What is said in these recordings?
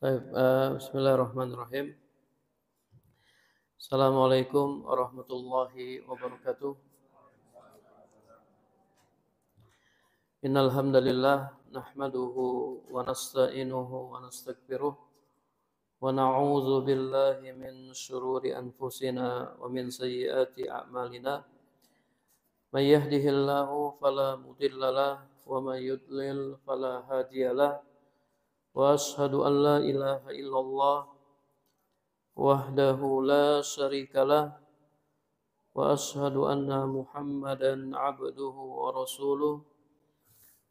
Baik, bismillahirrahmanirrahim. Assalamualaikum warahmatullahi wabarakatuh. Innal hamdalillah nahmaduhu wa nasta'inuhu wa nastaghfiruh wa na'udzu billahi min shururi anfusina wa min sayyiati a'malina. May yahdihillahu fala mudhillalah wa may yudlil fala hadiyalah. Wa asyhadu an la ilaha illallah wahdahu la syarikalah wa asyhadu anna Muhammadan abduhu wa rasuluh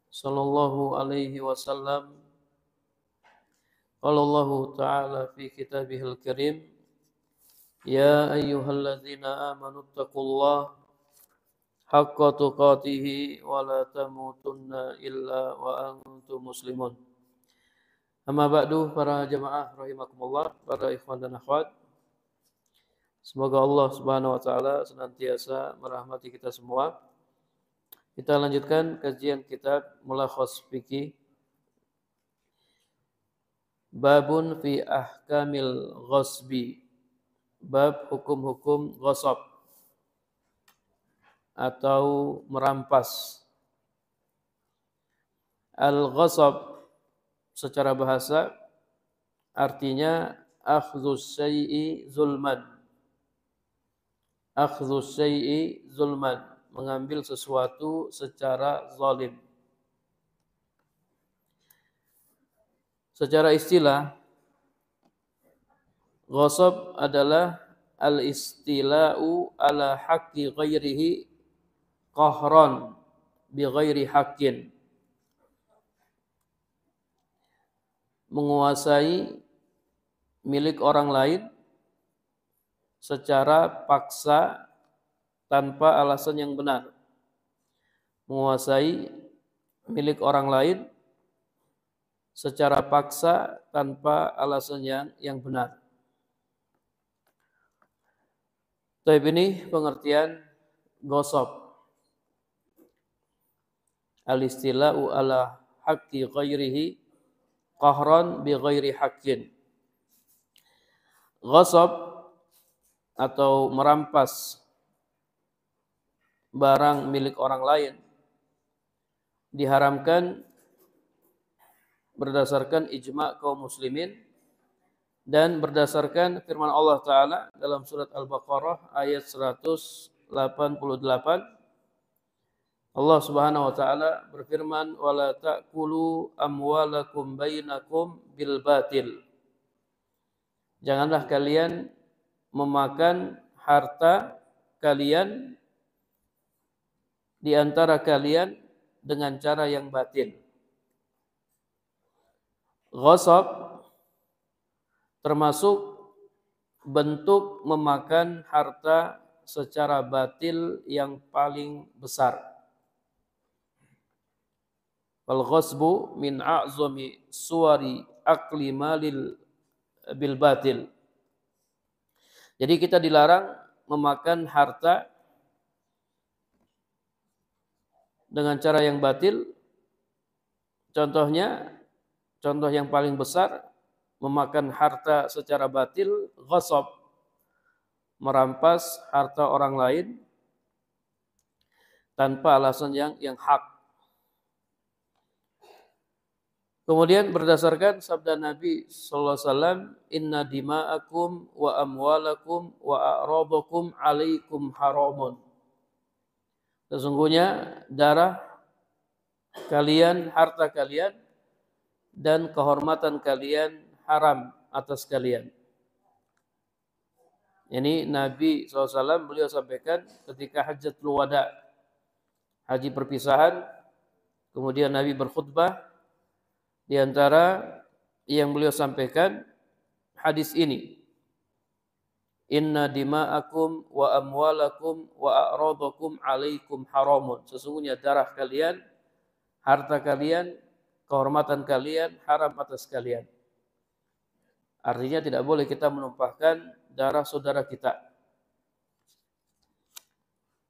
sallallahu alaihi wasallam. Qala Allah ta'ala fi kitabihil karim, ya ayyuhalladzina amanu taqullaha haqqa tuqatih wa la tamutunna illa wa antum muslimun. Amma ba'du, para jamaah rahimakumullah, para ikhwan dan akhwat, semoga Allah Subhanahu wa taala senantiasa merahmati kita semua. Kita lanjutkan kajian kitab Mulakhas Fiqih Babun fi ahkamil ghasbi, bab hukum-hukum ghasab atau merampas. Al-ghasab secara bahasa artinya akhdhus syai'i zulman. Akhdhus syai'i zulman, mengambil sesuatu secara zalim. Secara istilah, ghasab adalah al-istila'u ala haqqi ghairihi qahran bi ghairi haqqin. Menguasai milik orang lain secara paksa tanpa alasan yang benar. Menguasai milik orang lain secara paksa tanpa alasan yang benar. Taib ini pengertian ghasab. Al-istila'u ala haqqi ghairihi qahran bi ghairi haqqin. Ghasab atau merampas barang milik orang lain diharamkan berdasarkan ijma' kaum muslimin dan berdasarkan firman Allah Ta'ala dalam surat Al-Baqarah ayat 188. Allah Subhanahu wa taala berfirman, wala ta'kulu amwalakum bainakum bil batil. Janganlah kalian memakan harta kalian di antara kalian dengan cara yang batil. Ghasab termasuk bentuk memakan harta secara batil yang paling besar. Wal ghasbu min a'zami suwari akli malil bil batil. Jadi kita dilarang memakan harta dengan cara yang batil. Contohnya, contoh yang paling besar memakan harta secara batil, ghasab, merampas harta orang lain tanpa alasan yang hak. Kemudian berdasarkan sabda Nabi sallallahu alaihi wasallam, inna dima'akum wa amwalakum wa a'radakum 'alaikum haramun. Sesungguhnya darah kalian, harta kalian dan kehormatan kalian haram atas kalian. Ini Nabi SAW beliau sampaikan ketika Hajjatul Wada, haji perpisahan. Kemudian Nabi berkhutbah. Di antara yang beliau sampaikan hadis ini, inna dima'akum wa amwalakum wa a'radakum 'alaikum haramun. Sesungguhnya darah kalian, harta kalian, kehormatan kalian haram atas kalian. Artinya tidak boleh kita menumpahkan darah saudara kita.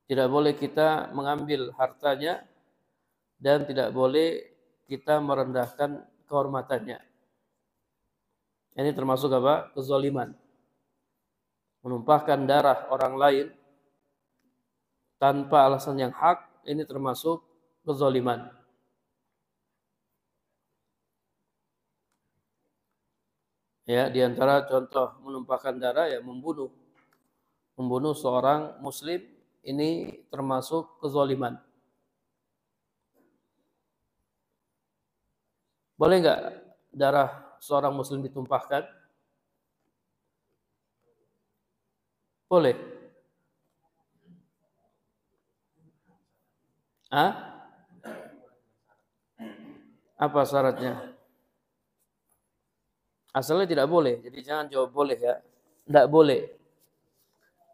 Tidak boleh kita mengambil hartanya dan tidak boleh kita merendahkan kehormatannya. Ini termasuk apa? Kezaliman. Menumpahkan darah orang lain tanpa alasan yang hak, ini termasuk kezaliman. Ya, di antara contoh menumpahkan darah ya membunuh. Membunuh seorang muslim ini termasuk kezaliman. Boleh nggak darah seorang muslim ditumpahkan? Boleh. Ah? Apa syaratnya? Asalnya tidak boleh, jadi jangan jawab boleh ya. Tidak boleh.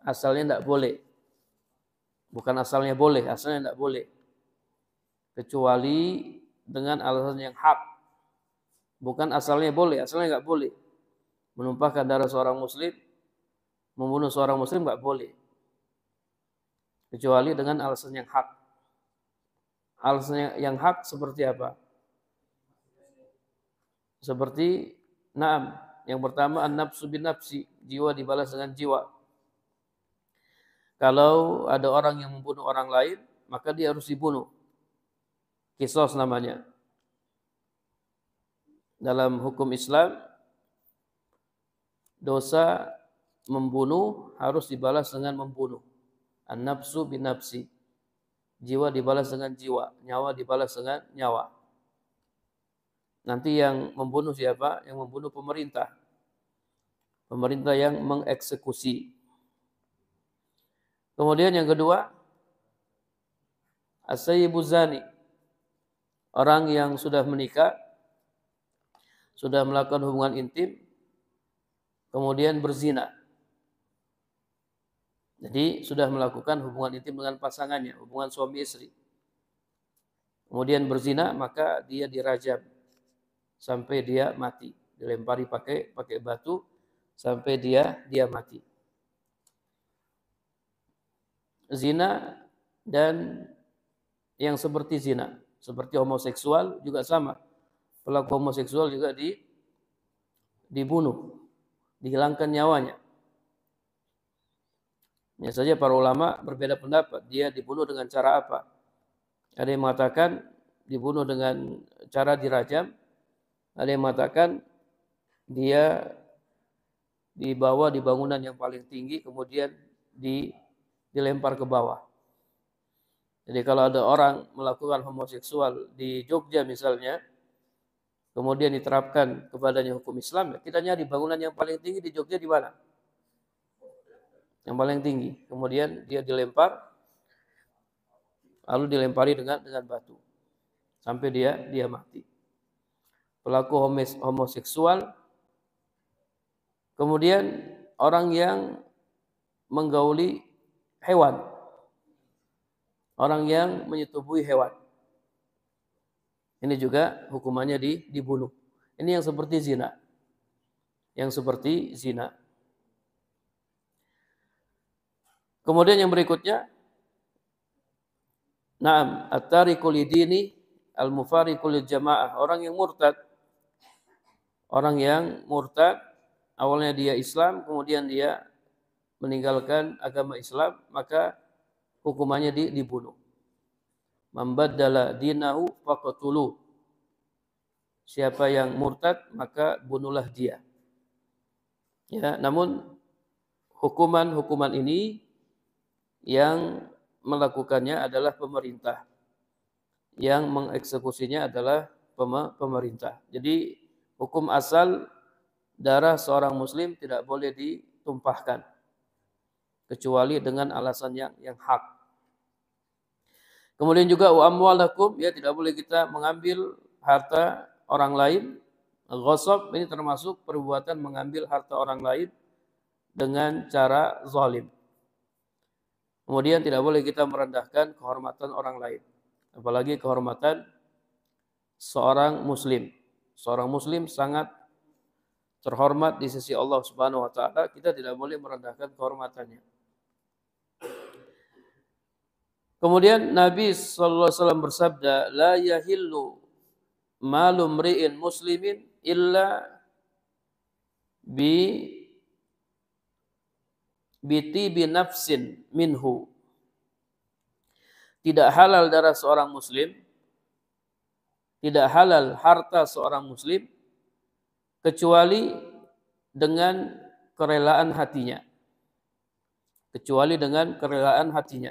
Asalnya tidak boleh. Bukan asalnya boleh, asalnya tidak boleh. Kecuali dengan alasan yang hak. Bukan asalnya boleh, asalnya nggak boleh. Menumpahkan darah seorang muslim, membunuh seorang muslim nggak boleh. Kecuali dengan alasan yang hak. Alasan yang hak seperti apa? Seperti na'am. Yang pertama an-nafsu bin nafsi, jiwa dibalas dengan jiwa. Kalau ada orang yang membunuh orang lain, maka dia harus dibunuh. Qisas namanya. Dalam hukum Islam, dosa membunuh harus dibalas dengan membunuh. An-nafsu bin nafsi. Jiwa dibalas dengan jiwa, nyawa dibalas dengan nyawa. Nanti yang membunuh siapa? Yang membunuh pemerintah. Pemerintah yang mengeksekusi. Kemudian yang kedua, as-sayyibu zani. Orang yang sudah menikah, sudah melakukan hubungan intim, kemudian berzina. Jadi sudah melakukan hubungan intim dengan pasangannya, hubungan suami istri. Kemudian berzina, maka dia dirajam sampai dia mati, dilempari pakai batu sampai dia mati. Zina dan yang seperti zina, seperti homoseksual juga sama. Pelaku homoseksual juga dibunuh, dihilangkan nyawanya. Ya saja para ulama berbeda pendapat, dia dibunuh dengan cara apa? Ada yang mengatakan dibunuh dengan cara dirajam, ada yang mengatakan dia dibawa di bangunan yang paling tinggi kemudian dilempar ke bawah. Jadi kalau ada orang melakukan homoseksual di Jogja misalnya, kemudian diterapkan kepadanya hukum Islam, kita nyari bangunan yang paling tinggi di Jogja di mana? Yang paling tinggi. Kemudian dia dilempar, lalu dilempari dengan batu sampai dia mati. Pelaku homoseksual, kemudian orang yang menggauli hewan, orang yang menyetubuhi hewan, ini juga hukumannya dibunuh. Ini yang seperti zina, Kemudian yang berikutnya, na'am, at-tariku lidini al-mufariqu lil jamaah, orang yang murtad. Orang yang murtad, awalnya dia Islam, kemudian dia meninggalkan agama Islam, maka hukumannya dibunuh. Man baddala dinahu faqtuluh. Siapa yang murtad, maka bunuhlah dia. Ya, namun hukuman ini yang melakukannya adalah pemerintah. Yang mengeksekusinya adalah pemerintah. Jadi hukum asal darah seorang muslim tidak boleh ditumpahkan kecuali dengan alasan yang hak. Kemudian juga wa amwalakum, ya tidak boleh kita mengambil harta orang lain. Ghasab ini termasuk perbuatan mengambil harta orang lain dengan cara zalim. Kemudian tidak boleh kita merendahkan kehormatan orang lain, apalagi kehormatan seorang muslim. Seorang muslim sangat terhormat di sisi Allah Subhanahu wa taala, kita tidak boleh merendahkan kehormatannya. Kemudian Nabi sallallahu alaihi wasallam bersabda, la yahillu malu mri'in muslimin illa bi biti binafsin minhu. Tidak halal darah seorang muslim, tidak halal harta seorang muslim kecuali dengan kerelaan hatinya. Kecuali dengan kerelaan hatinya.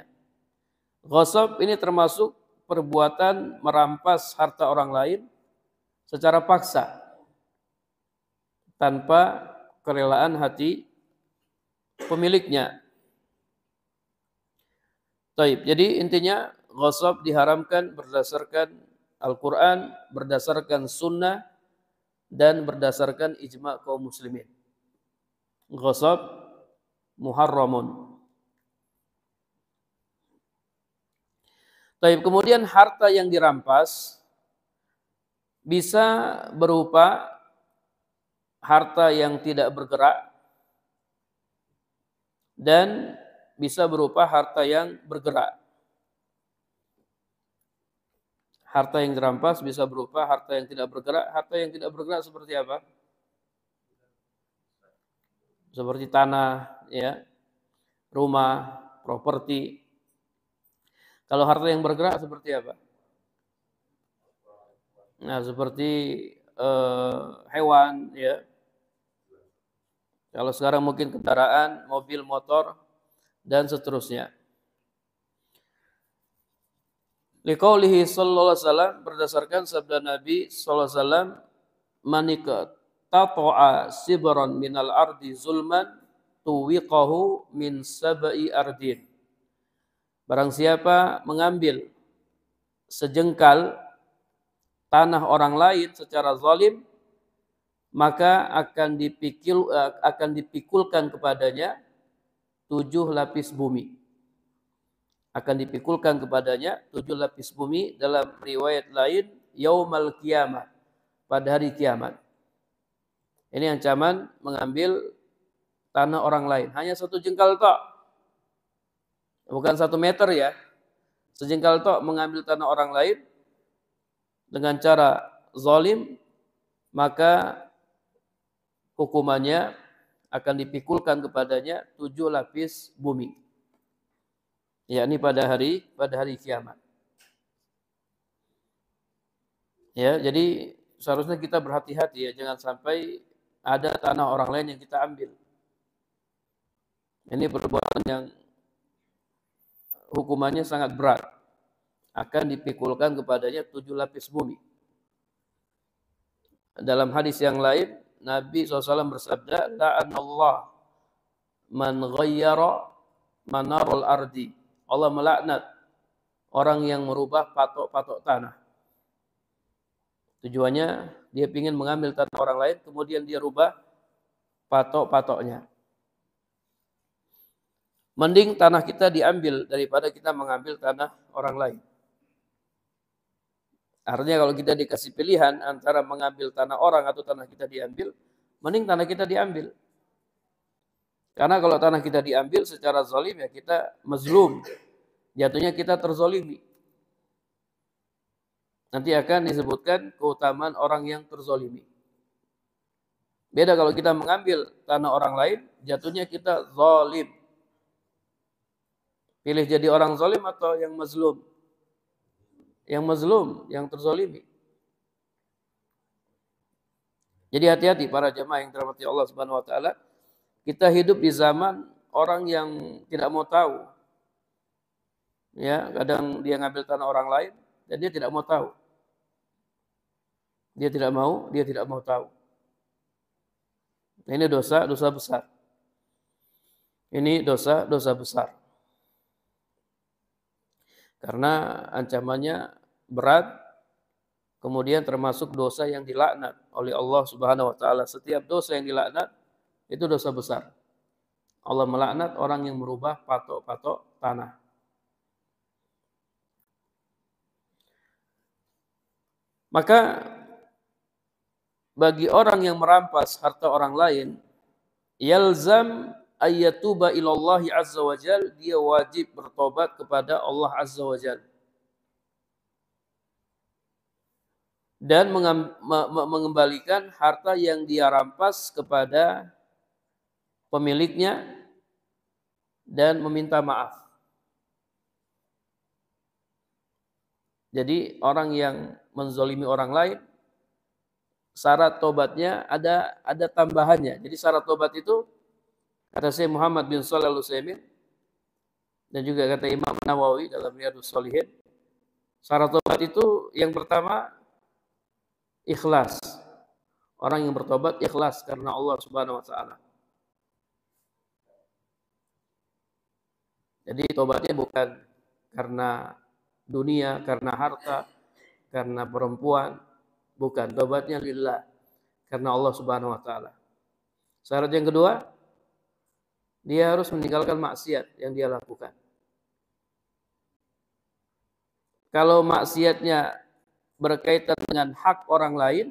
Ghasab ini termasuk perbuatan merampas harta orang lain secara paksa tanpa kerelaan hati pemiliknya. Taib. Jadi intinya ghasab diharamkan berdasarkan Al-Quran, berdasarkan sunnah, dan berdasarkan ijma' kaum muslimin. Ghasab muharramun. Taib. Kemudian harta yang dirampas bisa berupa harta yang tidak bergerak dan bisa berupa harta yang bergerak. Harta yang dirampas bisa berupa harta yang tidak bergerak. Harta yang tidak bergerak seperti apa? Seperti tanah, ya, rumah, properti. Kalau harta yang bergerak seperti apa? Nah, seperti hewan, ya. Kalau sekarang mungkin kendaraan, mobil, motor, dan seterusnya. Liqaulihi sallallahu alaihi wasallam, berdasarkan sabda Nabi sallallahu alaihi wasallam, "Manika tata'a sibran minal ardi zulman tuwiqahu min sab'i ardin." Barang siapa mengambil sejengkal tanah orang lain secara zalim, maka akan dipikulkan kepadanya 7 lapis bumi. Akan dipikulkan kepadanya 7 lapis bumi, dalam riwayat lain yaumal qiyamah, pada hari kiamat. Ini ancaman mengambil tanah orang lain. Hanya 1 jengkal tok. Bukan 1 meter ya. Sejengkal tok mengambil tanah orang lain dengan cara zalim, maka hukumannya akan dipikulkan kepadanya 7 lapis bumi. Yakni pada hari kiamat. Ya, jadi seharusnya kita berhati-hati ya, jangan sampai ada tanah orang lain yang kita ambil. Ini perbuatan yang hukumannya sangat berat. Akan dipikulkan kepadanya 7 lapis bumi. Dalam hadis yang lain, Nabi SAW bersabda, "La'anallah man ghayyara manarul ardi." Allah melaknat orang yang merubah patok-patok tanah. Tujuannya dia ingin mengambil tanah orang lain, kemudian dia rubah patok-patoknya. Mending tanah kita diambil daripada kita mengambil tanah orang lain. Artinya kalau kita dikasih pilihan antara mengambil tanah orang atau tanah kita diambil, mending tanah kita diambil. Karena kalau tanah kita diambil secara zalim, ya kita mazlum. Jatuhnya kita terzolimi. Nanti akan disebutkan keutamaan orang yang terzolimi. Beda kalau kita mengambil tanah orang lain, jatuhnya kita zalim. Pilih jadi orang zalim atau yang mazlum? Yang mazlum, yang terzolimi. Jadi hati-hati para jemaah yang dirahmati Allah Subhanahu wa taala. Kita hidup di zaman orang yang tidak mau tahu. Ya, kadang dia ngambil tanah orang lain dan dia tidak mau tahu. Dia tidak mau tahu. Ini dosa besar. Ini dosa besar. Karena ancamannya berat, kemudian termasuk dosa yang dilaknat oleh Allah Subhanahu wa taala. Setiap dosa yang dilaknat itu dosa besar. Allah melaknat orang yang merubah patok-patok tanah. Maka bagi orang yang merampas harta orang lain, yalzam ayyatuba ilallahi azza wa jal, dia wajib bertobat kepada Allah azza wa jal. dan mengembalikan harta yang dia rampas kepada pemiliknya dan meminta maaf. Jadi orang yang menzolimi orang lain, syarat tobatnya ada tambahannya. Jadi syarat tobat itu kata Syekh Muhammad bin Shalih Al-Utsaimin dan juga kata Imam Nawawi dalam Riyadhus Shalihin, syarat tobat itu yang pertama ikhlas. Orang yang bertobat ikhlas karena Allah Subhanahu wa taala. Jadi tobatnya bukan karena dunia, karena harta, karena perempuan, bukan. Tobatnya lillah, karena Allah Subhanahu wa taala. Syarat yang kedua, dia harus meninggalkan maksiat yang dia lakukan. Kalau maksiatnya berkaitan dengan hak orang lain,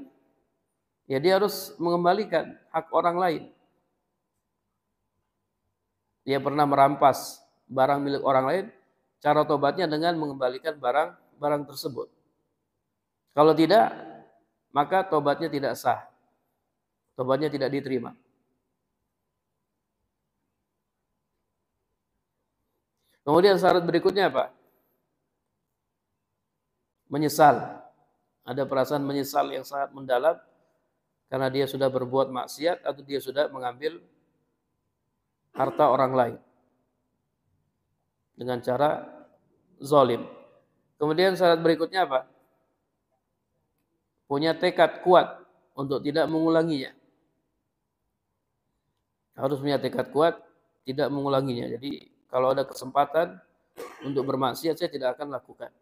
ya dia harus mengembalikan hak orang lain. Dia pernah merampas barang milik orang lain, cara tobatnya dengan mengembalikan barang tersebut. Kalau tidak, maka tobatnya tidak sah. Tobatnya tidak diterima. Kemudian syarat berikutnya apa? Menyesal. Ada perasaan menyesal yang sangat mendalam karena dia sudah berbuat maksiat atau dia sudah mengambil harta orang lain dengan cara zalim. Kemudian syarat berikutnya apa? Punya tekad kuat untuk tidak mengulanginya. Harus punya tekad kuat tidak mengulanginya. Jadi kalau ada kesempatan untuk bermaksiat, saya tidak akan lakukan.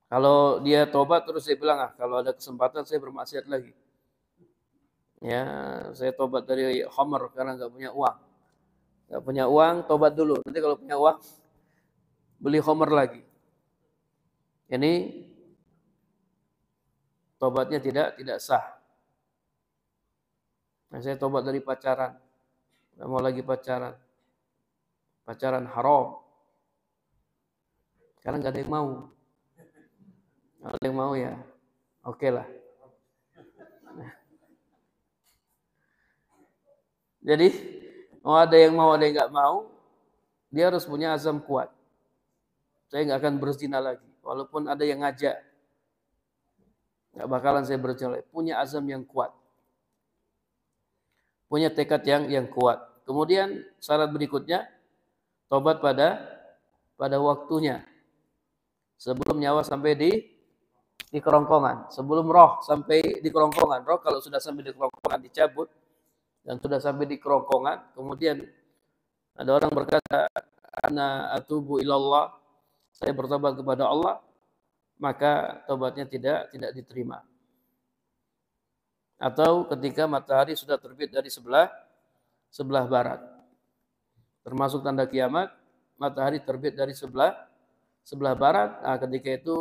Kalau dia tobat terus saya bilang, kalau ada kesempatan saya bermaksiat lagi. Ya, saya tobat dari khamr karena nggak punya uang. Nggak punya uang, tobat dulu. Nanti kalau punya uang, beli khamr lagi. Ini tobatnya tidak sah. Nah, saya tobat dari pacaran, nggak mau lagi pacaran. Pacaran haram. Karena nggak ada yang mau. Kalau ada yang mau ya, oke lah. Nah. Jadi mau ada yang mau, ada yang nggak mau, dia harus punya azam kuat. Saya nggak akan berzina lagi, walaupun ada yang ngajak, nggak bakalan saya berzina lagi. Punya azam yang kuat, punya tekad yang kuat. Kemudian syarat berikutnya, tobat pada waktunya, sebelum nyawa sampai di kerongkongan, sebelum roh sampai di kerongkongan. Roh kalau sudah sampai di kerongkongan dicabut dan sudah sampai di kerongkongan, kemudian ada orang berkata, ana atubu ilallah, saya bertobat kepada Allah, maka tobatnya tidak diterima. Atau ketika matahari sudah terbit dari sebelah barat, termasuk tanda kiamat, matahari terbit dari sebelah barat. Nah, ketika itu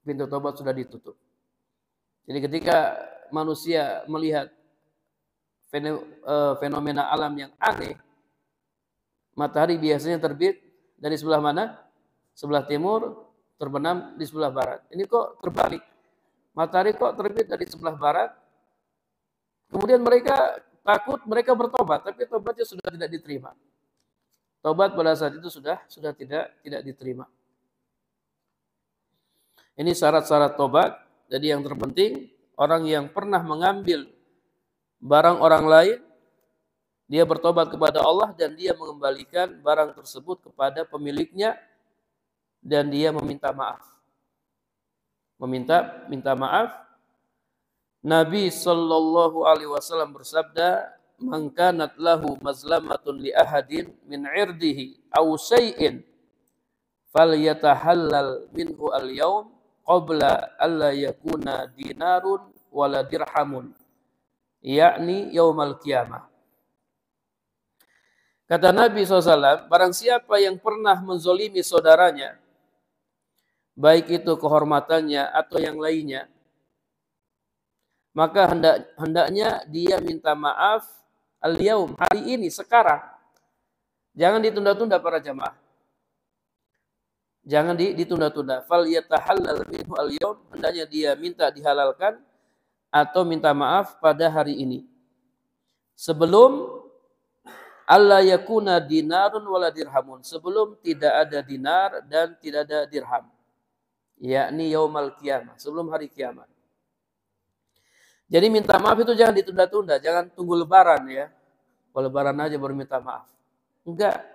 pintu tobat sudah ditutup. Jadi ketika manusia melihat fenomena alam yang aneh, matahari biasanya terbit dari sebelah mana? Sebelah timur, terbenam di sebelah barat. Ini kok terbalik? Matahari kok terbit dari sebelah barat? Kemudian mereka takut, mereka bertobat, tapi tobatnya sudah tidak diterima. Tobat pada saat itu sudah tidak diterima. Ini syarat-syarat tobat. Jadi yang terpenting, orang yang pernah mengambil barang orang lain, dia bertobat kepada Allah dan dia mengembalikan barang tersebut kepada pemiliknya dan dia meminta maaf. Minta maaf. Nabi sallallahu alaihi wasallam bersabda, "Man kanat lahu mazlamatun li ahadin min 'irdihi aw syai'in falyatahallal minhu al-yawm qabla alla yakuna dinarun wala dirhamun, yakni yaumal qiyamah." Kata Nabi SAW, barang siapa yang pernah menzolimi saudaranya, baik itu kehormatannya atau yang lainnya, maka hendaknya dia minta maaf al-yaum, hari ini, sekarang. Jangan ditunda-tunda para jamaah. Jangan ditunda-tunda. Fal yatahallal minhu al-yaum, hendaknya dia minta dihalalkan atau minta maaf pada hari ini. Sebelum alla yakuna dinarun wala dirhamun, sebelum tidak ada dinar dan tidak ada dirham. Yakni yaumal qiyamah, sebelum hari kiamat. Jadi minta maaf itu jangan ditunda-tunda, jangan tunggu lebaran ya. Kalau lebaran aja baru minta maaf. Enggak.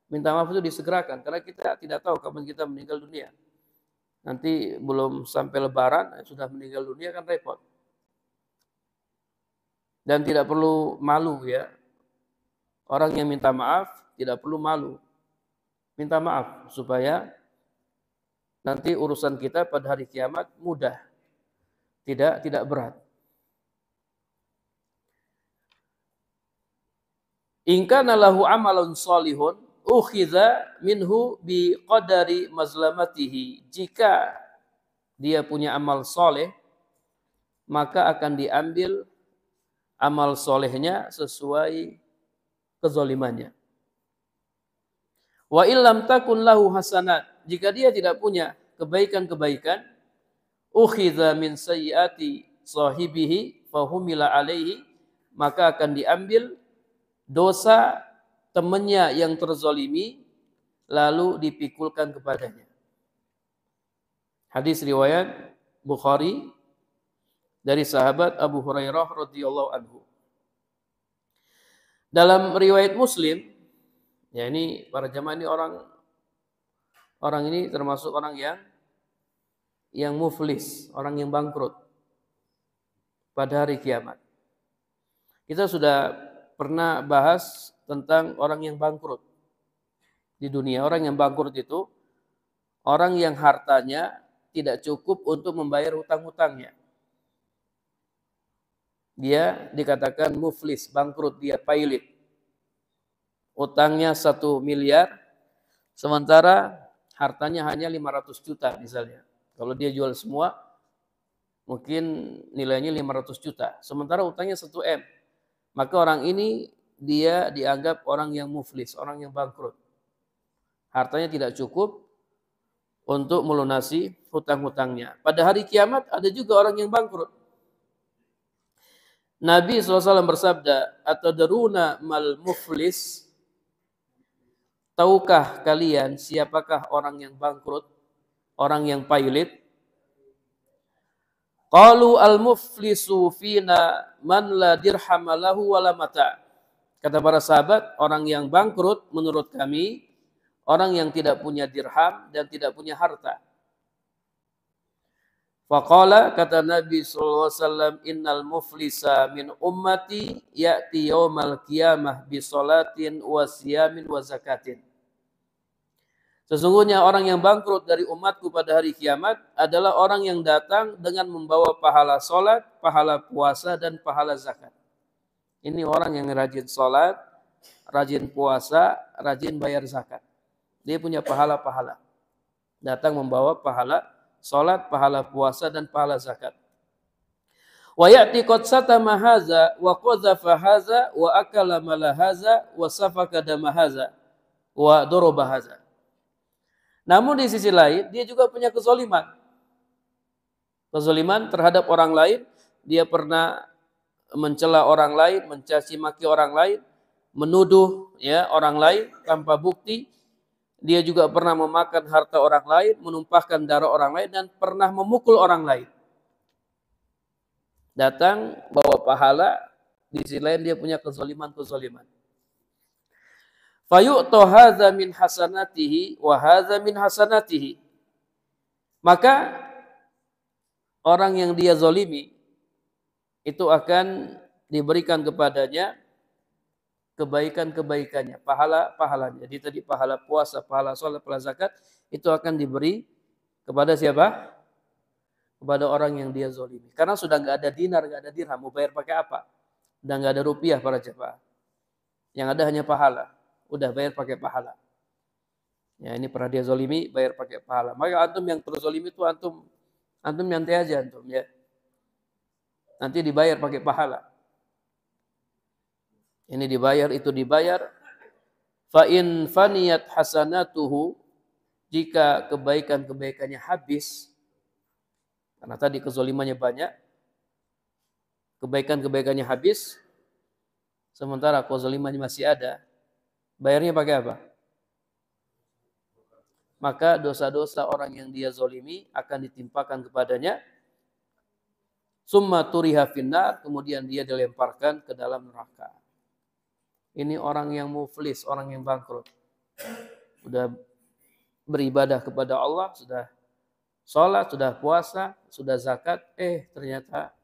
Minta maaf itu disegerakan karena kita tidak tahu kapan kita meninggal dunia. Nanti belum sampai lebaran sudah meninggal dunia kan repot. Dan tidak perlu malu ya. Orang yang minta maaf tidak perlu malu. Minta maaf supaya nanti urusan kita pada hari kiamat mudah. Tidak berat. In kana lahu amalun shalihun ukhidha minhu bi qadari mazlamatihi. Jika dia punya amal soleh, maka akan diambil amal solehnya sesuai kezalimannya. Wa illam takun lahu hasanat. Jika dia tidak punya kebaikan-kebaikan, ukhidha min sayyiati sahibihi fahumila alaihi, maka akan diambil dosa temannya yang terzolimi lalu dipikulkan kepadanya. Hadis riwayat Bukhari dari sahabat Abu Hurairah radhiyallahu anhu. Dalam riwayat Muslim, ya ini para jamaah ini orang ini termasuk orang yang muflis, orang yang bangkrut pada hari kiamat. Kita sudah pernah bahas tentang orang yang bangkrut di dunia. Orang yang bangkrut itu orang yang hartanya tidak cukup untuk membayar hutang-hutangnya. Dia dikatakan muflis, bangkrut, dia pailit. Utangnya 1 miliar, sementara hartanya hanya 500 juta misalnya. Kalau dia jual semua, mungkin nilainya 500 juta. Sementara utangnya 1 M. Maka orang ini dia dianggap orang yang muflis, orang yang bangkrut. Hartanya tidak cukup untuk melunasi hutang-hutangnya. Pada hari kiamat ada juga orang yang bangkrut. Nabi SAW bersabda, "Atadruna mal muflis?" Tahukah kalian siapakah orang yang bangkrut, orang yang pailit? Qalu al-muflisu fina man la dirham lahu wala mata. Kata para sahabat, orang yang bangkrut menurut kami orang yang tidak punya dirham dan tidak punya harta. Faqala, kata Nabi sallallahu alaihi wasallam, innal muflisa min ummati ya'ti yaumal qiyamah bi salatin wa siyamin wa zakatin. Sesungguhnya orang yang bangkrut dari umatku pada hari kiamat adalah orang yang datang dengan membawa pahala solat, pahala puasa, dan pahala zakat. Ini orang yang rajin solat, rajin puasa, rajin bayar zakat. Dia punya pahala-pahala. Datang membawa pahala solat, pahala puasa, dan pahala zakat. Wa ya'ti qad satama haza wa qazafa haza wa akala mala haza wa safaka dama haza wa daraba haza. Namun di sisi lain, dia juga punya kezaliman. Kezaliman terhadap orang lain. Dia pernah mencela orang lain, mencaci maki orang lain, menuduh ya orang lain tanpa bukti. Dia juga pernah memakan harta orang lain, menumpahkan darah orang lain, dan pernah memukul orang lain. Datang bawa pahala, di sisi lain dia punya kezaliman-kezaliman. Fayu'ta hadza min hasanatihi wa hadza min hasanatihi. Maka orang yang dia zalimi itu akan diberikan kepadanya kebaikan-kebaikannya, pahala-pahalanya. Jadi tadi pahala puasa, pahala salat, pahala zakat itu akan diberi kepada siapa? Kepada orang yang dia zalimi. Karena sudah enggak ada dinar, enggak ada dirham, mau bayar pakai apa? Sudah enggak ada rupiah para jemaah. Yang ada hanya pahala. Udah bayar pakai pahala. Ya ini pernah dia zalimi, bayar pakai pahala. Maka antum yang terzalimi itu antum nyantai aja antum ya. Nanti dibayar pakai pahala. Ini dibayar, itu dibayar. Fa in faniyat hasanatuhu, jika kebaikan-kebaikannya habis, karena tadi kezolimannya banyak, kebaikan-kebaikannya habis, sementara kezolimannya masih ada, bayarnya pakai apa? Maka dosa-dosa orang yang dia zolimi akan ditimpakan kepadanya, summa turiha finnar, kemudian dia dilemparkan ke dalam neraka. Ini orang yang muflis, orang yang bangkrut. Sudah beribadah kepada Allah, sudah sholat, sudah puasa, sudah zakat, ternyata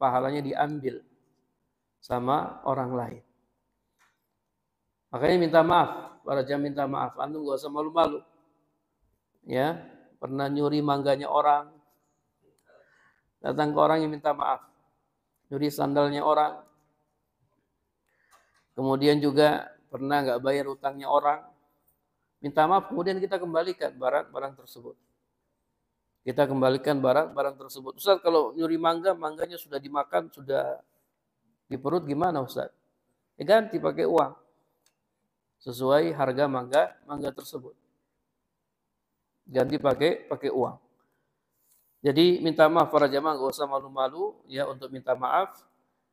pahalanya diambil sama orang lain. Makanya minta maaf, para jamaah minta maaf. Antum gak usah malu-malu. Ya, pernah nyuri mangganya orang, datang ke orang yang minta maaf, nyuri sandalnya orang, kemudian juga pernah nggak bayar utangnya orang, minta maaf, kemudian kita kembalikan barang-barang tersebut. Kita kembalikan barang-barang tersebut. Ustaz, kalau nyuri mangganya sudah dimakan, sudah di perut, gimana Ustaz? Ganti pakai uang sesuai harga mangga tersebut. Ganti pakai uang. Jadi minta maaf para jamaah, gak usah malu-malu ya untuk minta maaf,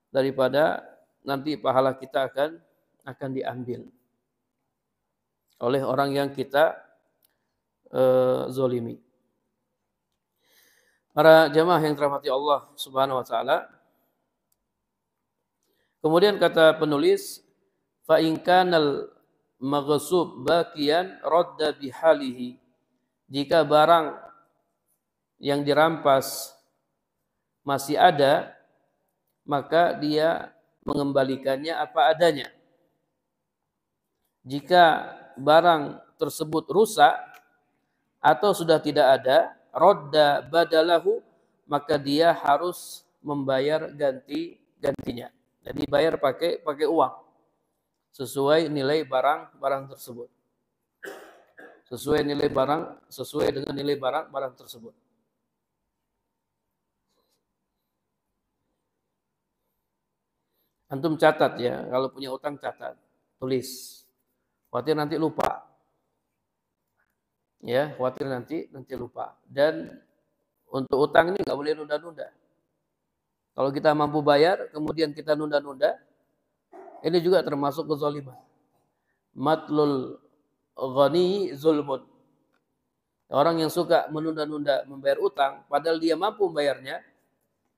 daripada nanti pahala kita akan diambil oleh orang yang kita zolimi. Para jamaah yang dirahmati Allah Subhanahu wa taala. Kemudian kata penulis, fa in kanal maghsub baqiyan radda bihalihi. Jika barang yang dirampas masih ada, maka dia mengembalikannya apa adanya. Jika barang tersebut rusak atau sudah tidak ada, radda badalahu, maka dia harus membayar gantinya. Jadi bayar pakai uang sesuai nilai barang tersebut. Sesuai dengan nilai barang tersebut. Antum catat ya, kalau punya utang catat, tulis. Khawatir nanti lupa. Ya, khawatir nanti lupa. Dan untuk utang ini nggak boleh nunda-nunda. Kalau kita mampu bayar, kemudian kita nunda-nunda, ini juga termasuk kezaliman. Matlul ghani zulmun. Orang yang suka menunda-nunda membayar utang, padahal dia mampu membayarnya,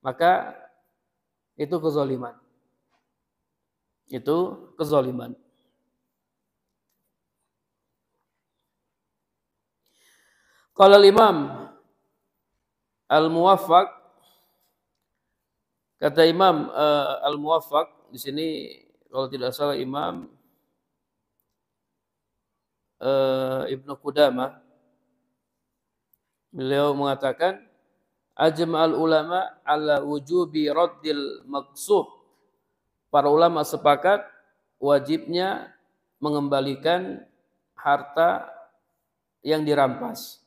maka itu kezaliman. Itu kezaliman. Qala Imam Al-Muwaffaq, kata Imam Al-Muwaffaq di sini kalau tidak salah Imam Ibnu Qudamah, beliau mengatakan ajma'al ulama ala wujubi raddil maqsub. Para ulama sepakat wajibnya mengembalikan harta yang dirampas.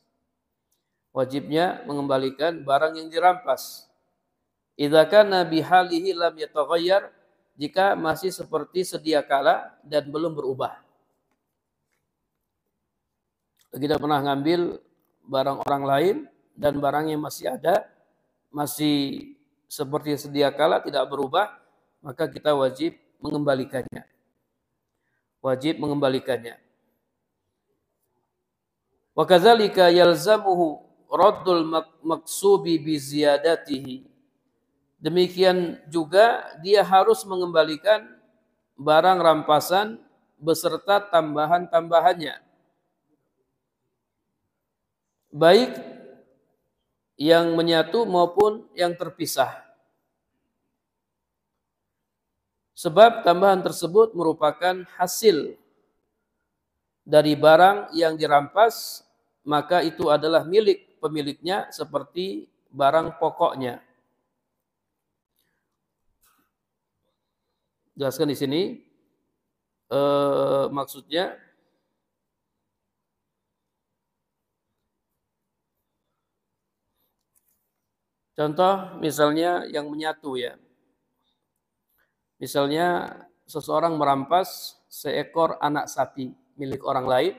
Wajibnya mengembalikan barang yang dirampas. Idza kana bihalihi lam yataghayyar, jika masih seperti sedia kala dan belum berubah. Kita pernah ngambil barang orang lain dan barangnya masih ada, masih seperti sedia kala, tidak berubah, maka kita wajib mengembalikannya. Wajib mengembalikannya. Wa kadzalika yalzamuhu raddul maqsubi bi ziyadatihi. Demikian juga dia harus mengembalikan barang rampasan beserta tambahan-tambahannya. Baik yang menyatu maupun yang terpisah. Sebab tambahan tersebut merupakan hasil dari barang yang dirampas, maka itu adalah milik pemiliknya seperti barang pokoknya. Jelaskan di sini maksudnya contoh misalnya yang menyatu ya. Misalnya seseorang merampas seekor anak sapi milik orang lain.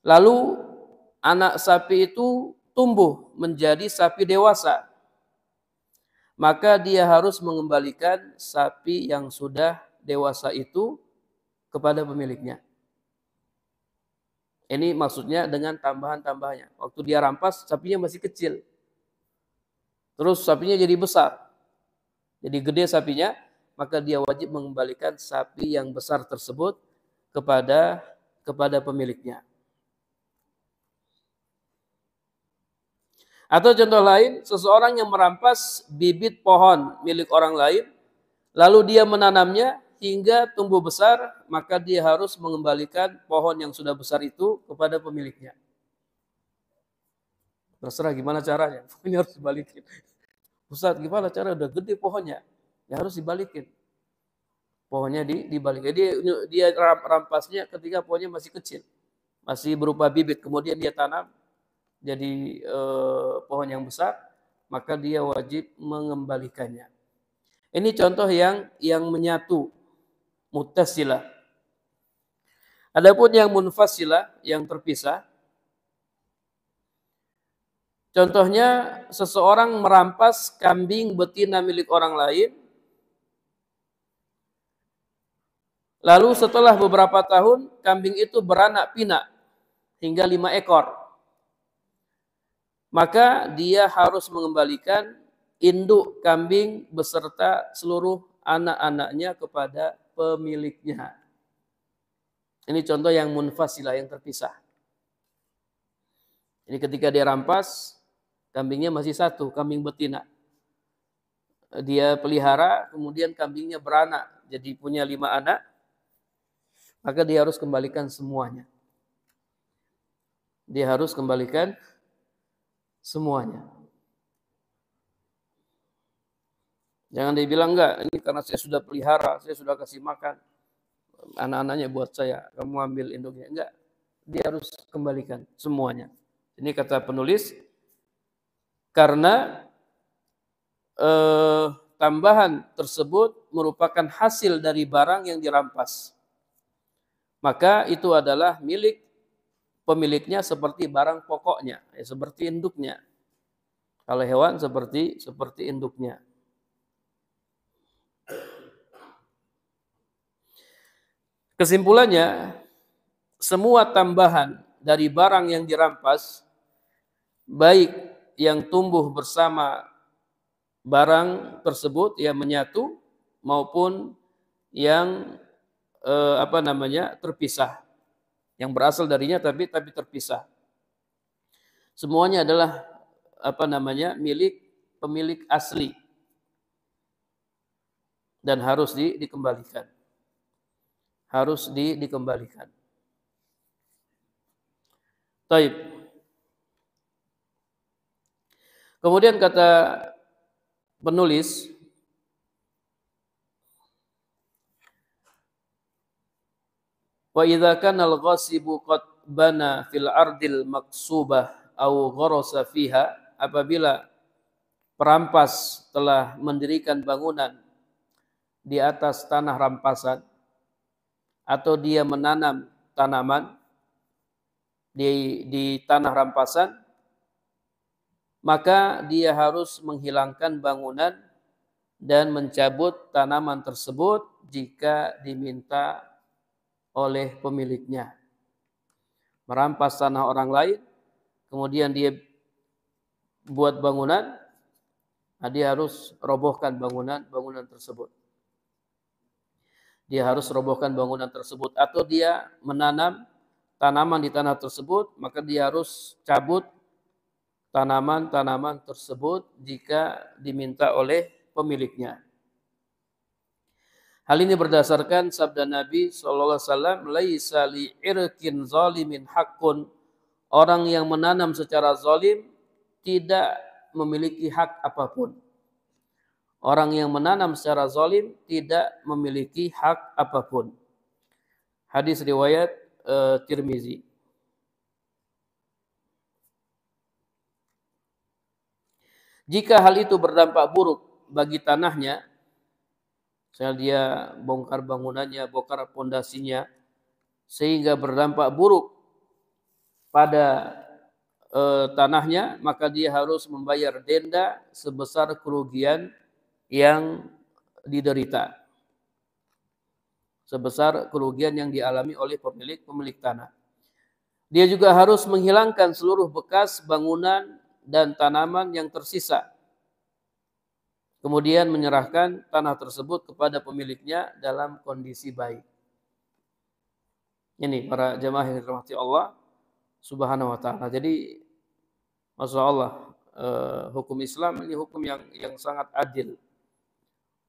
Lalu anak sapi itu tumbuh menjadi sapi dewasa, maka dia harus mengembalikan sapi yang sudah dewasa itu kepada pemiliknya. Ini maksudnya dengan tambahan-tambahannya. Waktu dia rampas, sapinya masih kecil. Terus sapinya jadi besar. Jadi gede sapinya, maka dia wajib mengembalikan sapi yang besar tersebut kepada pemiliknya. Atau contoh lain, seseorang yang merampas bibit pohon milik orang lain, lalu dia menanamnya hingga tumbuh besar, maka dia harus mengembalikan pohon yang sudah besar itu kepada pemiliknya. Terserah gimana caranya, pohonnya harus dibalikin. Ustaz, gimana cara udah gede pohonnya? Ya harus dibalikin. Pohonnya dibalik. Jadi dia rampasnya ketika pohonnya masih kecil. Masih berupa bibit, kemudian dia tanam jadi pohon yang besar, maka dia wajib mengembalikannya. Ini contoh yang menyatu, muttasilah. Adapun yang munfasilah, yang terpisah, contohnya seseorang merampas kambing betina milik orang lain, lalu setelah beberapa tahun kambing itu beranak pinak hingga 5 ekor. Maka dia harus mengembalikan induk kambing beserta seluruh anak-anaknya kepada pemiliknya. Ini contoh yang munfasilah, yang terpisah. Jadi ketika dia rampas, kambingnya masih satu, kambing betina. Dia pelihara, kemudian kambingnya beranak, jadi punya 5 anak, maka dia harus kembalikan semuanya. Dia harus kembalikan semuanya. Jangan dia bilang enggak, ini karena saya sudah pelihara, saya sudah kasih makan anak-anaknya buat saya, kamu ambil induknya. Enggak, dia harus kembalikan semuanya. Ini kata penulis, karena tambahan tersebut merupakan hasil dari barang yang dirampas. Maka itu adalah milik pemiliknya seperti barang pokoknya, seperti induknya. Kalau hewan seperti induknya. Kesimpulannya, semua tambahan dari barang yang dirampas, baik yang tumbuh bersama barang tersebut yang menyatu maupun yang terpisah, yang berasal darinya tapi terpisah, semuanya adalah milik pemilik asli dan harus dikembalikan. Harus dikembalikan. Taib. Kemudian kata penulis, wa idza kana al-ghasibu qad bana fil ardil maqsubah au gharasa fiha, apabila perampas telah mendirikan bangunan di atas tanah rampasan atau dia menanam tanaman di tanah rampasan, maka dia harus menghilangkan bangunan dan mencabut tanaman tersebut jika diminta oleh pemiliknya. Merampas tanah orang lain, kemudian dia buat bangunan, dia harus robohkan bangunan tersebut. Dia harus robohkan bangunan tersebut. Atau dia menanam tanaman di tanah tersebut, maka dia harus cabut tanaman-tanaman tersebut jika diminta oleh pemiliknya. Hal ini berdasarkan sabda Nabi SAW, laisa li'irkin zalimin haqqun. Orang yang menanam secara zalim tidak memiliki hak apapun. Orang yang menanam secara zalim tidak memiliki hak apapun. Hadis riwayat Tirmizi. Jika hal itu berdampak buruk bagi tanahnya, misalnya dia bongkar bangunannya, bongkar pondasinya, sehingga berdampak buruk pada tanahnya, maka dia harus membayar denda sebesar kerugian yang diderita, sebesar kerugian yang dialami oleh pemilik tanah. Dia juga harus menghilangkan seluruh bekas bangunan dan tanaman yang tersisa, kemudian menyerahkan tanah tersebut kepada pemiliknya dalam kondisi baik. Ini para jemaah yang dirahmati Allah Subhanahu wa taala. Jadi Masya Allah, hukum Islam ini hukum yang sangat adil.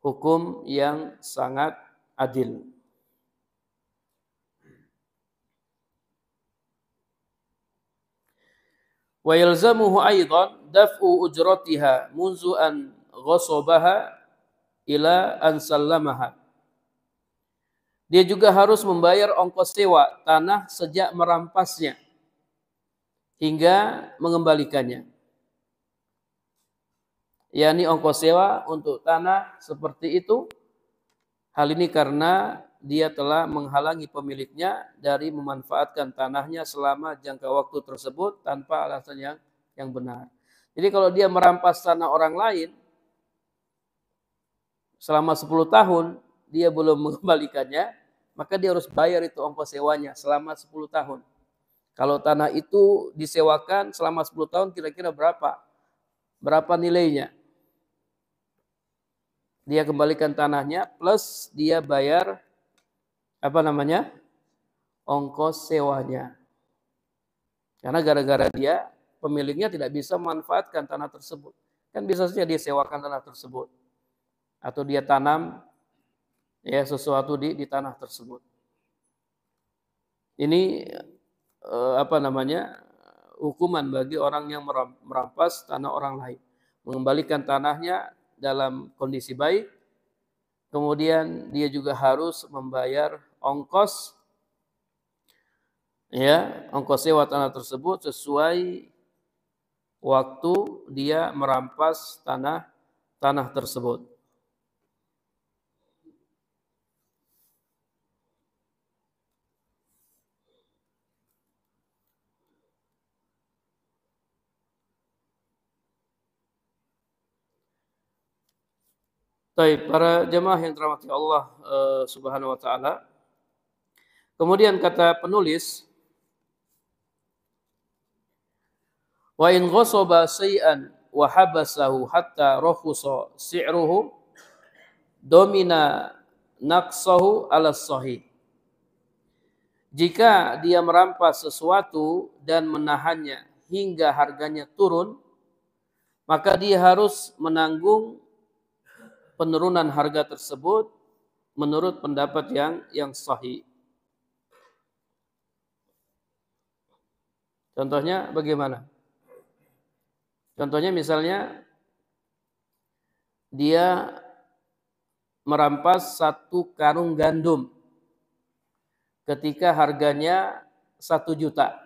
Hukum yang sangat adil. Wa yalzamuhu aidan daf'u ujratiha munzu an ghasabaha ila an sallamaha. Dia juga harus membayar ongkos sewa tanah sejak merampasnya hingga mengembalikannya. yakni ongkos sewa untuk tanah seperti itu. Hal ini karena dia telah menghalangi pemiliknya dari memanfaatkan tanahnya selama jangka waktu tersebut tanpa alasan yang benar. Jadi kalau dia merampas tanah orang lain selama 10 tahun, dia belum mengembalikannya, maka dia harus bayar itu ongkos sewanya selama 10 tahun. Kalau tanah itu disewakan selama 10 tahun kira-kira berapa? Berapa nilainya? Dia kembalikan tanahnya plus dia bayar ongkos sewanya. Karena gara-gara dia pemiliknya tidak bisa memanfaatkan tanah tersebut. Kan bisa saja dia sewakan tanah tersebut atau dia tanam sesuatu di tanah tersebut. Ini hukuman bagi orang yang merampas tanah orang lain, mengembalikan tanahnya dalam kondisi baik, kemudian dia juga harus membayar ongkos sewa tanah tersebut sesuai waktu dia merampas tanah tersebut. Baik, para jemaah yang dirahmati Allah Subhanahu wa taala. Kemudian kata penulis, wa in ghasaba syai'an wa habasahu hatta rahusa si'ruhu domina naqsahu ala sahih. Jika dia merampas sesuatu dan menahannya hingga harganya turun, maka dia harus menanggung penurunan harga tersebut menurut pendapat yang sahih. Contohnya bagaimana? Contohnya misalnya dia merampas 1 karung gandum ketika harganya 1 juta.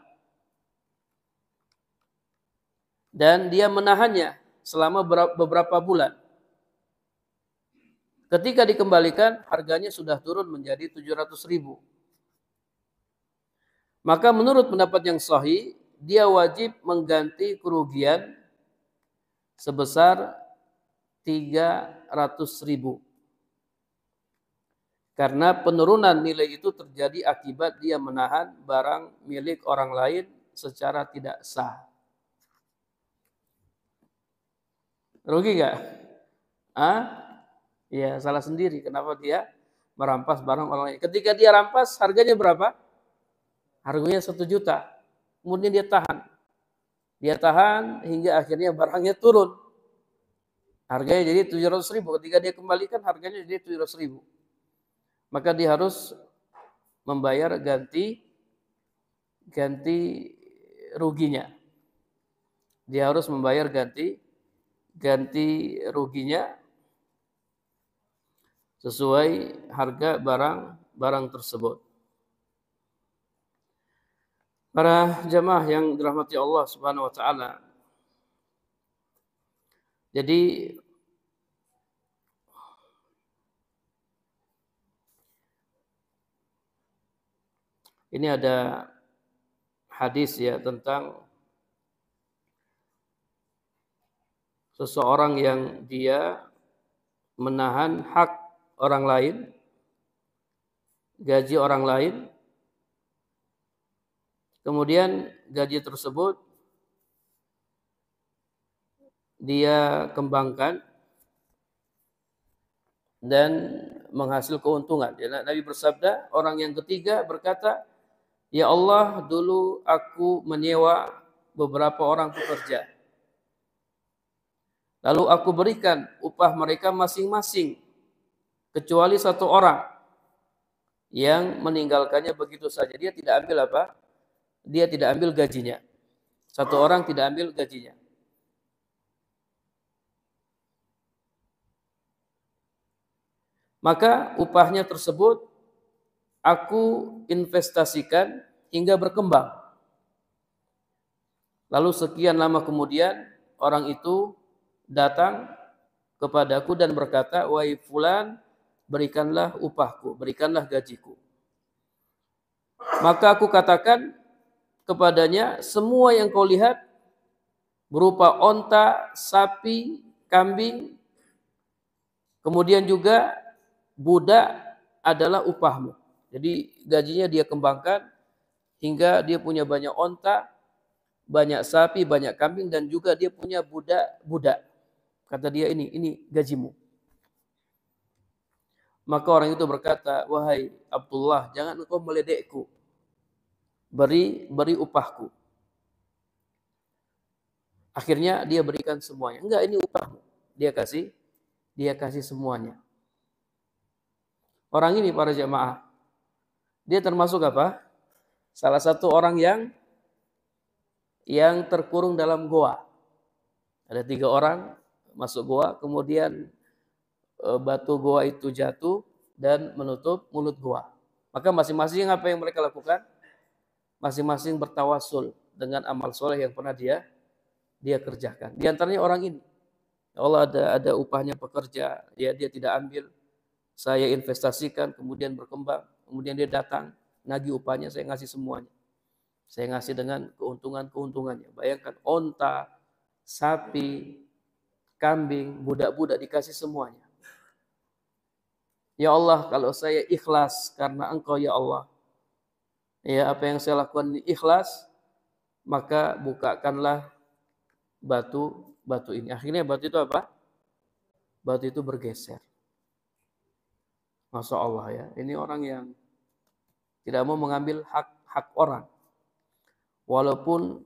Dan dia menahannya selama beberapa bulan. Ketika dikembalikan harganya sudah turun menjadi 700.000. Maka menurut pendapat yang sahih, dia wajib mengganti kerugian sebesar 300.000. Karena penurunan nilai itu terjadi akibat dia menahan barang milik orang lain secara tidak sah. Rugi nggak? Ya salah sendiri. Kenapa dia merampas barang orang lain? Ketika dia rampas harganya berapa? Harganya 1 juta. Kemudian dia tahan. Dia tahan hingga akhirnya barangnya turun. Harganya jadi 700.000. Ketika dia kembalikan harganya jadi 700.000. Maka dia harus membayar ganti ruginya. Dia harus membayar ganti ruginya sesuai harga barang tersebut. Para jamaah yang dirahmati Allah Subhanahu wa taala. Jadi ini ada hadis ya tentang seseorang yang dia menahan hak orang lain, gaji orang lain, kemudian gaji tersebut dia kembangkan dan menghasil keuntungan. Nabi bersabda, orang yang ketiga berkata, "Ya Allah, dulu aku menyewa beberapa orang pekerja. Lalu aku berikan upah mereka masing-masing, kecuali satu orang yang meninggalkannya begitu saja. Dia tidak ambil apa? Dia tidak ambil gajinya. Satu orang tidak ambil gajinya. Maka upahnya tersebut aku investasikan hingga berkembang. Lalu sekian lama kemudian orang itu datang kepadaku dan berkata, wahai fulan, berikanlah upahku, berikanlah gajiku. Maka aku katakan kepadanya, semua yang kau lihat berupa onta, sapi, kambing, kemudian juga budak adalah upahmu. Jadi gajinya dia kembangkan hingga dia punya banyak onta, banyak sapi, banyak kambing, dan juga dia punya budak. Kata dia, ini gajimu. Maka orang itu berkata, wahai Abdullah, jangan engkau meledekku. Beri upahku. Akhirnya dia berikan semuanya. Enggak, ini upahmu. Dia kasih semuanya. Orang ini para jamaah, dia termasuk apa? Salah satu orang yang terkurung dalam goa. Ada 3 orang masuk goa, kemudian batu goa itu jatuh dan menutup mulut goa. Maka masing-masing apa yang mereka lakukan? Masing-masing bertawasul dengan amal soleh yang pernah dia kerjakan. Di antaranya orang ini. Ya Allah, ada upahnya pekerja, ya dia tidak ambil. Saya investasikan, kemudian berkembang, kemudian dia datang, nagih upahnya, saya ngasih semuanya. Saya ngasih dengan keuntungannya. Bayangkan, onta, sapi, kambing, budak-budak dikasih semuanya. Ya Allah, kalau saya ikhlas karena Engkau ya Allah, ya apa yang saya lakukan ini ikhlas, maka bukakanlah batu ini. Akhirnya batu itu apa? Batu itu bergeser. Masya Allah ya, ini orang yang tidak mau mengambil hak orang, walaupun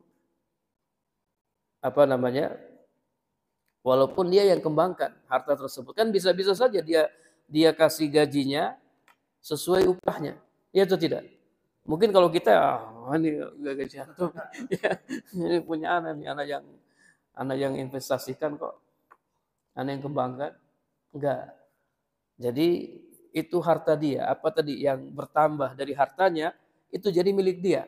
walaupun dia yang kembangkan harta tersebut, kan bisa-bisa saja dia kasih gajinya sesuai upahnya, ya atau tidak? Mungkin kalau kita, ini gaji antum, ya, ini punya anak yang investasikan kok, anak yang kembangkan, enggak. Jadi itu harta dia, apa tadi yang bertambah dari hartanya itu jadi milik dia.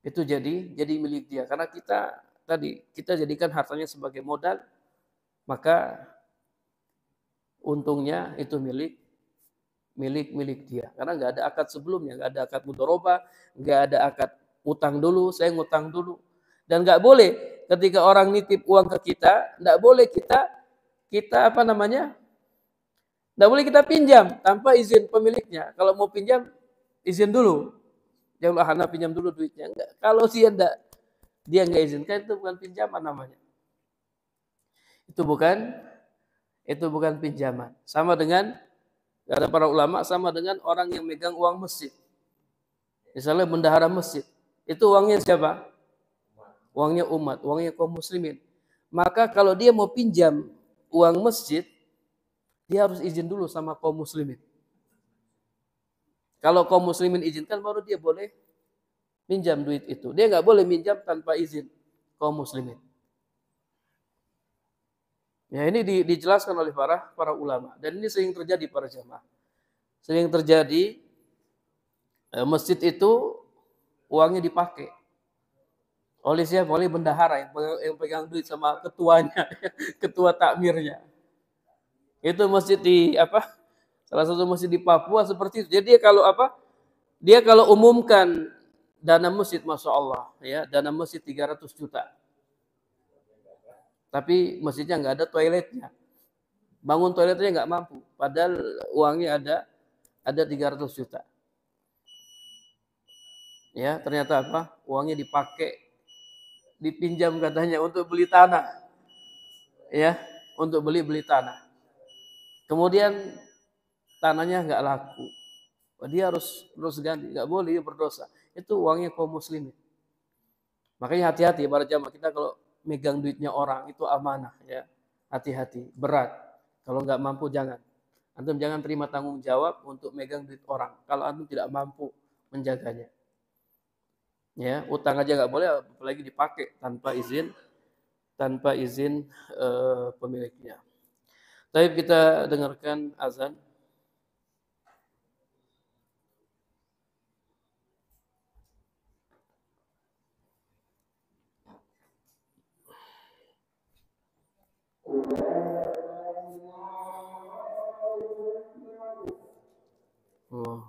Itu jadi milik dia karena kita jadikan hartanya sebagai modal, maka untungnya itu milik dia. Karena nggak ada akad sebelumnya, nggak ada akad mudharabah, nggak ada akad utang dulu, saya ngutang dulu. Dan nggak boleh ketika orang nitip uang ke kita, nggak boleh kita nggak boleh kita pinjam tanpa izin pemiliknya. Kalau mau pinjam, izin dulu. Jangan anak pinjam dulu duitnya. Enggak. Kalau dia nggak izinkan, itu bukan pinjaman namanya. Itu bukan pinjaman. Sama dengan, kata para ulama, sama dengan orang yang megang uang masjid. Misalnya bendahara masjid. Itu uangnya siapa? Uangnya umat, uangnya kaum muslimin. Maka kalau dia mau pinjam uang masjid, dia harus izin dulu sama kaum muslimin. Kalau kaum muslimin izinkan, baru dia boleh minjam duit itu. Dia nggak boleh minjam tanpa izin kaum muslimin. Ya, ini dijelaskan oleh para ulama. Dan ini sering terjadi para jamaah. Sering terjadi masjid itu uangnya dipakai oleh siapa? Oleh bendahara yang pegang duit sama ketuanya, ketua takmirnya. Itu masjid salah satu masjid di Papua seperti itu. Jadi dia kalau umumkan dana masjid, masya Allah, ya, dana masjid 300 juta. Tapi masjidnya nggak ada toiletnya. Bangun toiletnya nggak mampu. Padahal uangnya ada 300 juta. Ya, ternyata apa? Uangnya dipakai, dipinjam katanya untuk beli tanah. Ya, untuk beli tanah. Kemudian tanahnya nggak laku. Dia harus ganti, nggak boleh, dia berdosa. Itu uangnya kaum muslimin. Makanya hati-hati para jamaah, kita kalau megang duitnya orang itu amanah, ya. Hati-hati, berat. Kalau nggak mampu jangan. Antum jangan terima tanggung jawab untuk megang duit orang kalau antum tidak mampu menjaganya. Ya, utang aja nggak boleh, apalagi dipakai tanpa izin pemiliknya. Tapi kita dengarkan azan. Oh.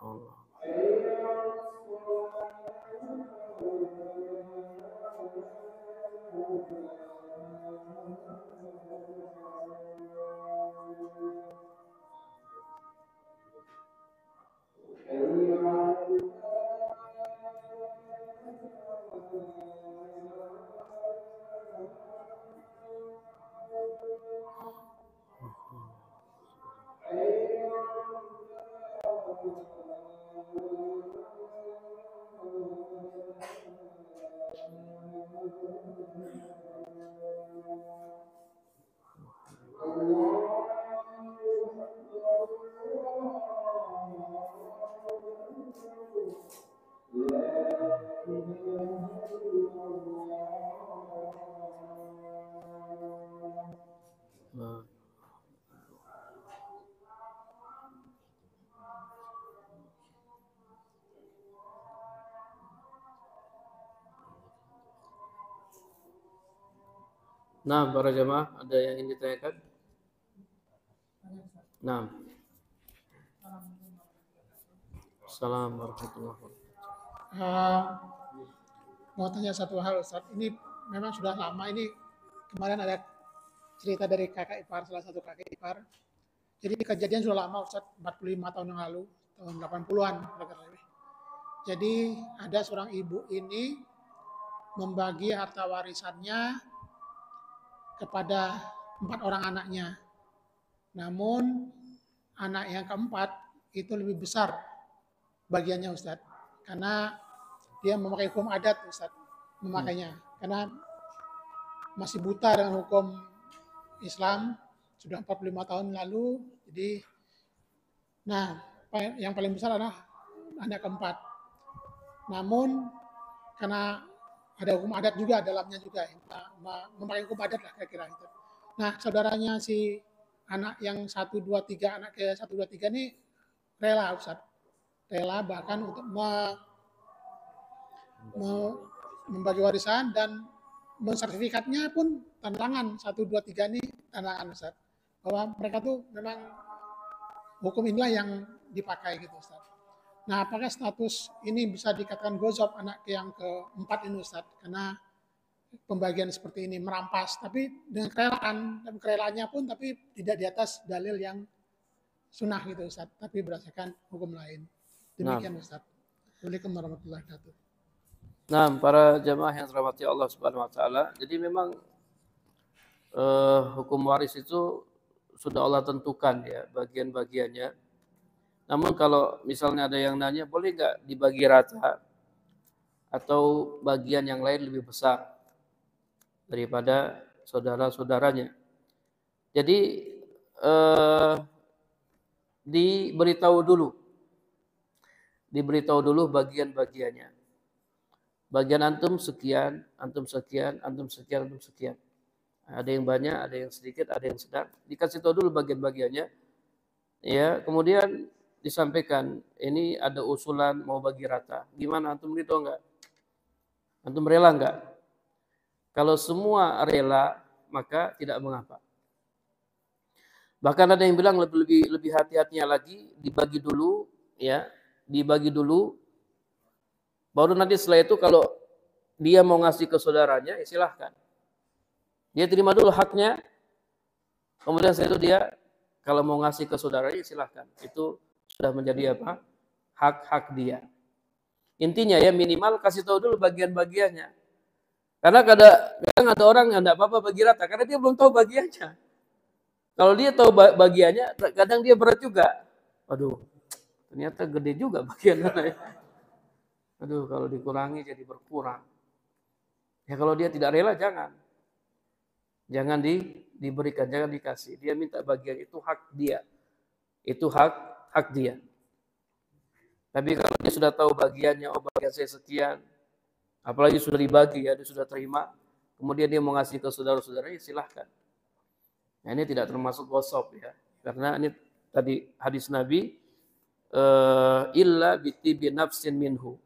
Allah. Nah, para jemaah, ada yang ingin ditanyakan? Nah. Assalamualaikum warahmatullahi wabarakatuh. Mau tanya satu hal, Ustaz. Ini memang sudah lama, ini kemarin ada cerita dari kakak ipar, salah satu kakak ipar. Jadi kejadian sudah lama, Ustaz, 45 tahun yang lalu, tahun 80-an. Jadi ada seorang ibu ini membagi harta warisannya kepada 4 orang anaknya. Namun anak yang keempat itu lebih besar bagiannya, Ustaz. Karena dia memakai hukum adat, Ustaz, memakainya. Karena masih buta dengan hukum Islam, sudah 45 tahun lalu. Jadi, nah, yang paling besar adalah anak keempat. Namun, karena ada hukum adat juga dalamnya juga, memakai hukum adat lah kira-kira itu. Nah, saudaranya si anak yang 1, 2, 3, anak ke 1, 2, 3 ini rela, Ustaz. Rela bahkan untuk membagi warisan, dan mensertifikatnya pun tanda tangan 1, 2, 3 ini tanda tangan, Ustaz. Bahwa mereka tuh memang hukum inilah yang dipakai gitu, Ustaz. Nah, apakah status ini bisa dikatakan gozop anak yang keempat ini, Ustaz? Karena pembagian seperti ini, merampas, tapi dengan kerelaan, dan kerelaannya pun tapi tidak di atas dalil yang sunnah gitu Ustaz, tapi berdasarkan hukum lain. Nah, Demikian Ustaz. Waalaikumsalam warahmatullahi wabarakatuh. nah, para jamaah yang dirahmati Allah Subhanahu wa taala, jadi memang hukum waris itu sudah Allah tentukan ya bagian-bagiannya. Namun kalau misalnya ada yang nanya, boleh nggak dibagi rata atau bagian yang lain lebih besar daripada saudara-saudaranya? Jadi diberitahu dulu bagian-bagiannya. Bagian antum sekian, antum sekian, antum sekian, antum sekian. Ada yang banyak, ada yang sedikit, ada yang sedang. Dikasih tahu dulu bagian-bagiannya. Ya, kemudian disampaikan, ini ada usulan mau bagi rata. Gimana, antum ridho enggak? Antum rela enggak? Kalau semua rela, maka tidak mengapa. Bahkan ada yang bilang lebih hati-hatinya lagi, dibagi dulu, ya, dibagi dulu. Baru nanti setelah itu kalau dia mau ngasih ke saudaranya, ya silahkan. Dia terima dulu haknya, kemudian setelah itu dia kalau mau ngasih ke saudaranya, silahkan. Itu sudah menjadi apa? Hak-hak dia. Intinya ya minimal kasih tahu dulu bagian-bagiannya. Karena kadang ada orang yang enggak apa-apa bagi rata, karena dia belum tahu bagiannya. Kalau dia tahu bagiannya, kadang dia berat juga. Aduh, ternyata gede juga bagiannya. Aduh, kalau dikurangi jadi berkurang. Ya kalau dia tidak rela, jangan. Jangan diberikan, jangan dikasih. Dia minta bagian, itu hak dia. Itu hak dia. Tapi kalau dia sudah tahu bagiannya, oh bagian saya sekian, apalagi sudah dibagi ya, dia sudah terima, kemudian dia mau ngasih ke saudara-saudaranya, silahkan. Nah, ini tidak termasuk gosop ya, karena ini tadi hadis Nabi, illa bitibi nafsin minhu.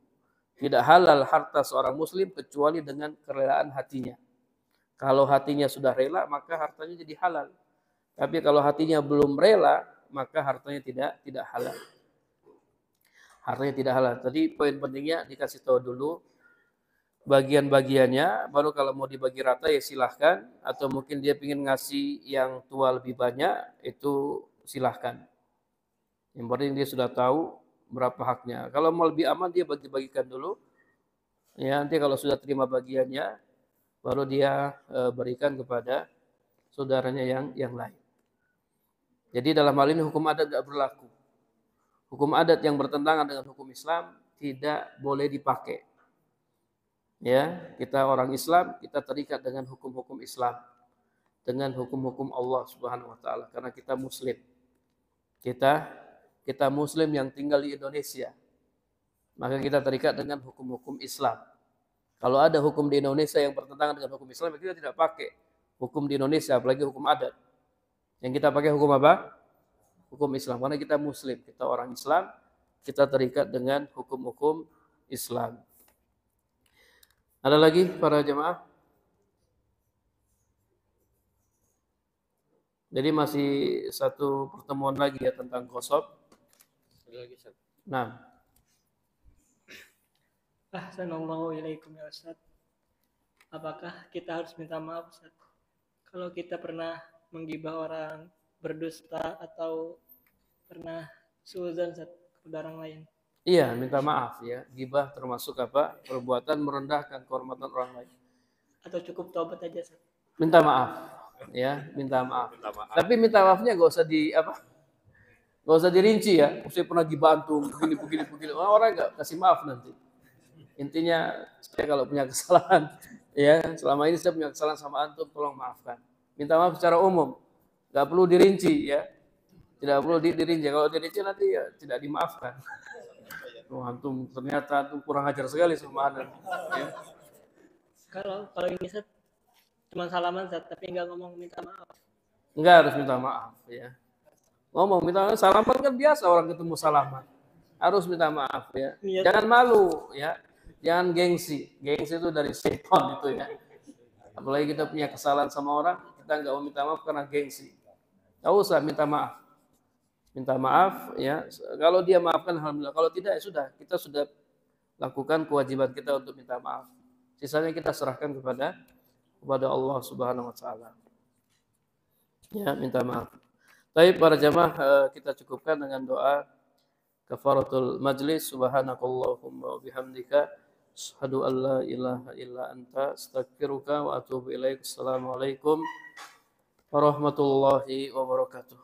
Tidak halal harta seorang muslim kecuali dengan kerelaan hatinya. Kalau hatinya sudah rela, maka hartanya jadi halal. Tapi kalau hatinya belum rela, maka hartanya tidak halal. Hartanya tidak halal. Tadi poin pentingnya dikasih tahu dulu bagian-bagiannya, baru kalau mau dibagi rata ya silahkan. Atau mungkin dia ingin ngasih yang tua lebih banyak, itu silahkan. Yang penting dia sudah tahu berapa haknya. Kalau mau lebih aman dia bagi-bagikan dulu. Ya, nanti kalau sudah terima bagiannya, baru dia berikan kepada saudaranya yang lain. Jadi dalam hal ini hukum adat tidak berlaku. Hukum adat yang bertentangan dengan hukum Islam tidak boleh dipakai. Ya, kita orang Islam, kita terikat dengan hukum-hukum Islam, dengan hukum-hukum Allah Subhanahu wa taala karena kita muslim. Kita muslim yang tinggal di Indonesia. Maka kita terikat dengan hukum-hukum Islam. Kalau ada hukum di Indonesia yang bertentangan dengan hukum Islam, kita tidak pakai hukum di Indonesia, apalagi hukum adat. Yang kita pakai hukum apa? Hukum Islam. Karena kita muslim, kita orang Islam, kita terikat dengan hukum-hukum Islam. Ada lagi para jemaah? Jadi masih satu pertemuan lagi ya tentang gosop. Nah. Assalamualaikum ya Ustaz. Apakah kita harus minta maaf Ustaz kalau kita pernah menggibah orang, berdusta atau pernah suudzon Ustaz kepada orang lain? Iya, minta maaf ya. Gibah termasuk apa? Perbuatan merendahkan kehormatan orang lain. Atau cukup taubat aja Ustaz? Minta maaf ya, minta maaf. Tapi minta maafnya gak usah dirinci ya. Saya pernah dibantu begini. Orang gak kasih maaf nanti. Intinya saya kalau punya kesalahan ya selama ini saya punya kesalahan sama antum, tolong maafkan. Minta maaf secara umum, nggak perlu dirinci ya, tidak perlu dirinci. Kalau dirinci nanti ya tidak dimaafkan. Oh, antum ternyata antum kurang ajar sekali sama anak. Ya. Kalau ini Ustaz cuma salaman Ustaz, tapi nggak ngomong minta maaf. Nggak harus minta maaf ya. Ngomong minta maaf, salaman kan biasa orang ketemu salaman. Harus minta maaf ya. Jangan malu ya. Jangan gengsi. Gengsi itu dari setan itu ya. Apalagi kita punya kesalahan sama orang, kita nggak mau minta maaf karena gengsi. Nggak usah minta maaf. Minta maaf ya. Kalau dia maafkan alhamdulillah. Kalau tidak ya sudah. Kita sudah lakukan kewajiban kita untuk minta maaf. Sisanya kita serahkan kepada kepada Allah Subhanahu wa taala. Ya, minta maaf. Baik para jamaah, kita cukupkan dengan doa kafaratul majlis. Subhanakallahumma wa bihamdika asyhadu an la ilaha illa anta astaghfiruka wa atubu ilaik. Assalamualaikum warahmatullahi wabarakatuh.